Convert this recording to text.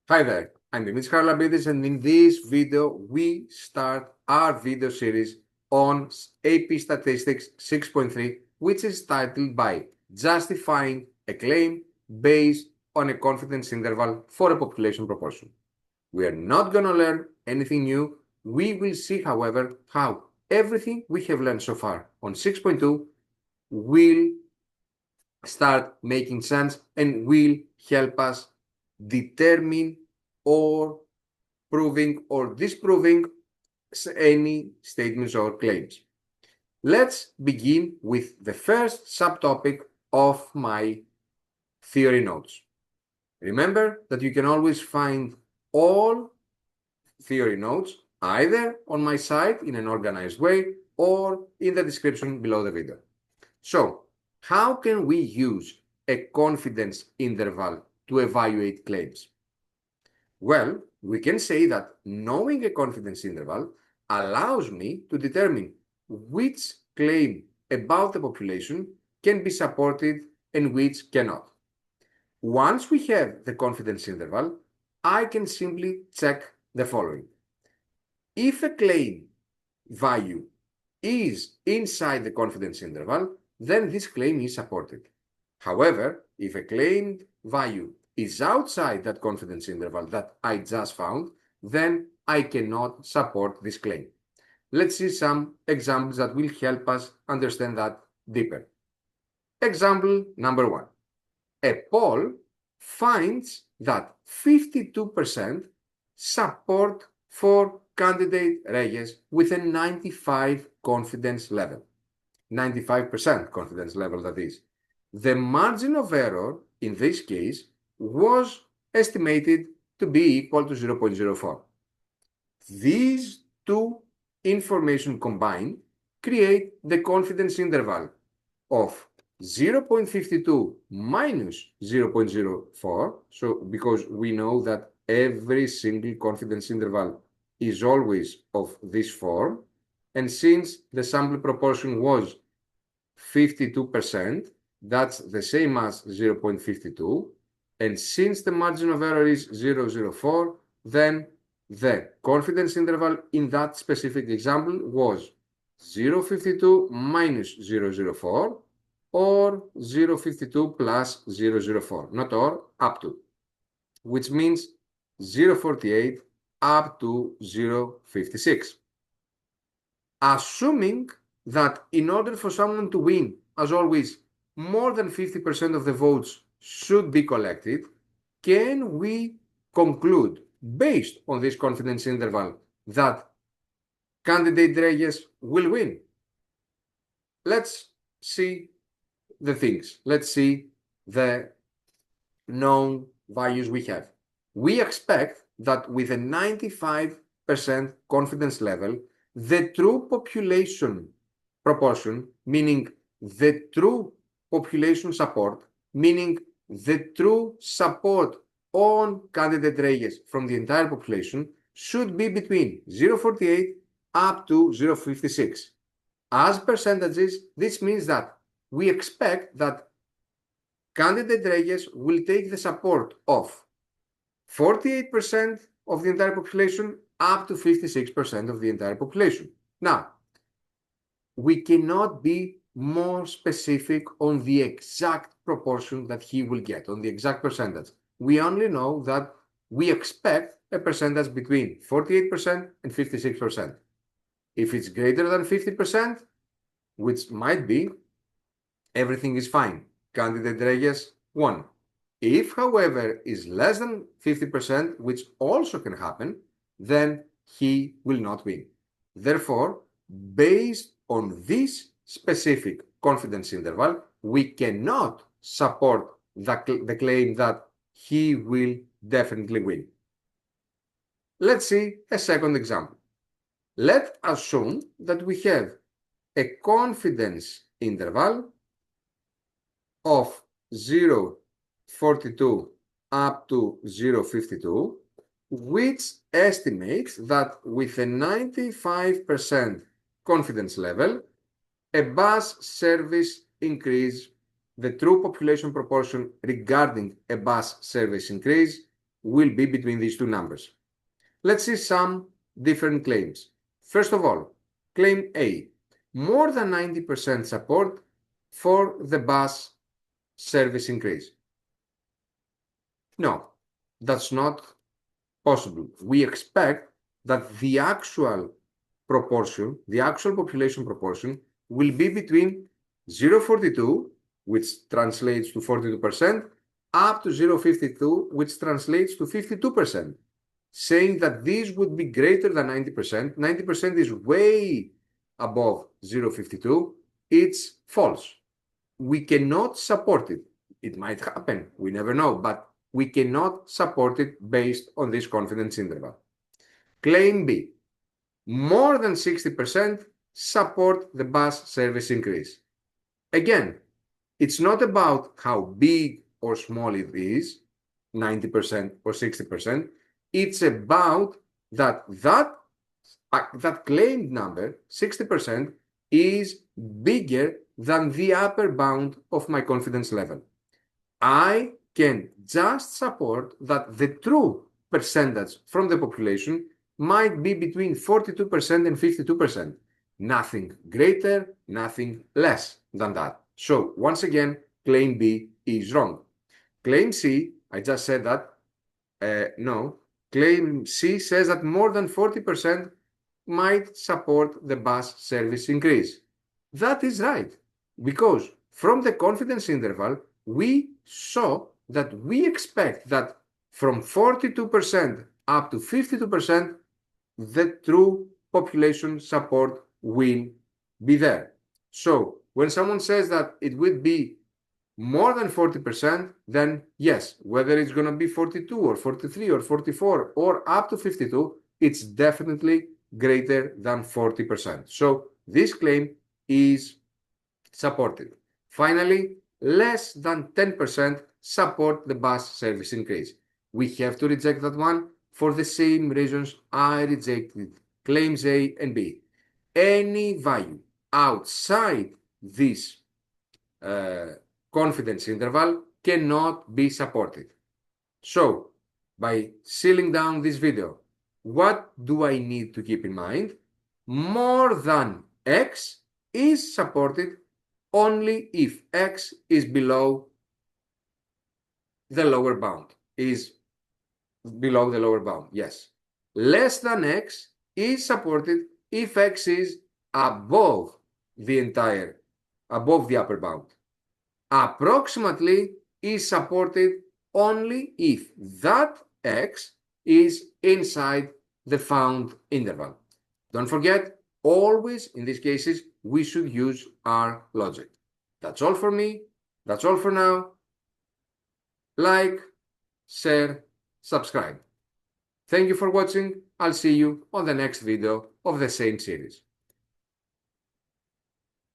Hi there, I'm Dimitris Charalambidis, and in this video we start our video series on AP Statistics 6.3, which is titled by Justifying a Claim Based on a Confidence Interval for a Population Proportion. We are not going to learn anything new. We will see, however, how everything we have learned so far on 6.2 will start making sense and will help us determine or proving or disproving any statements or claims. Let's begin with the first subtopic of my theory notes. Remember that you can always find all theory notes either on my site in an organized way or in the description below the video. So, how can we use a confidence interval to evaluate claims? Well, we can say that knowing a confidence interval allows me to determine which claim about the population can be supported and which cannot. Once we have the confidence interval, I can simply check the following. If a claim value is inside the confidence interval, then this claim is supported. However, if a claimed value is outside that confidence interval that I just found, then I cannot support this claim. Let's see some examples that will help us understand that deeper. Example number 1. A poll finds that 52% support for candidate Reyes with a 95 confidence level. 95% confidence level, that is. The margin of error in this case was estimated to be equal to 0.04. These two information combined create the confidence interval of 0.52 minus 0.04. So because we know that every single confidence interval is always of this form, and since the sample proportion was 52%, that's the same as 0.52. And since the margin of error is 0.04, then the confidence interval in that specific example was 0.52 minus 0.04 or 0.52 plus 0.04, not or, up to, which means 0.48 up to 0.56. Assuming that in order for someone to win, as always, more than 50% of the votes should be collected, can we conclude, based on this confidence interval, that candidate Reyes will win? Let's see the things. Let's see the known values we have. We expect that with a 95% confidence level, the true population proportion, meaning the true population support, meaning the true support on candidate Reyes from the entire population, should be between 0.48 up to 0.56. As percentages, this means that we expect that candidate Reyes will take the support of 48% of the entire population up to 56% of the entire population. Now, we cannot be more specific on the exact proportion that he will get, on the exact percentage. We only know that we expect a percentage between 48% and 56%. If it's greater than 50%, which might be, everything is fine. Candidate Reyes won. If, however, is less than 50%, which also can happen, then he will not win. Therefore, based on this specific confidence interval, we cannot support the claim that he will definitely win. Let's see a second example. Let's assume that we have a confidence interval of 0.42 up to 0.52, which estimates that with a 95% confidence level, a bus service increase, the true population proportion regarding a bus service increase will be between these two numbers. Let's see some different claims. First of all, claim A, more than 90% support for the bus service increase. No, that's not possible. We expect that the actual proportion, the actual population proportion, will be between 0.42, which translates to 42%, up to 0.52, which translates to 52%. Saying that this would be greater than 90%, 90% is way above 0.52, it's false. We cannot support it. It might happen, we never know, but we cannot support it based on this confidence interval. Claim B, more than 60% support the bus service increase. Again, it's not about how big or small it is, 90% or 60%. It's about that claimed number, 60%, is bigger than the upper bound of my confidence level. I can just support that the true percentage from the population might be between 42% and 52%. Nothing greater, nothing less than that. So once again, claim B is wrong. Claim C, I just said that, no. Claim C says that more than 40% might support the bus service increase. That is right, because from the confidence interval, we saw that we expect that from 42% up to 52%, the true population support will be there. So when someone says that it would be more than 40%, then yes, whether it's going to be 42 or 43 or 44 or up to 52, it's definitely greater than 40%. So this claim is supported. Finally, less than 10% support the bus service increase. We have to reject that one for the same reasons I rejected claims A and B. Any value outside this confidence interval cannot be supported. So, by sealing down this video, what do I need to keep in mind? More than X is supported only if X is below the lower bound, yes. Less than X is supported if X is above the upper bound. Approximately is supported only if that X is inside the found interval. Don't forget, always in these cases, we should use our logic. That's all for me. That's all for now. Like, share, subscribe. Thank you for watching. I'll see you on the next video of the same series.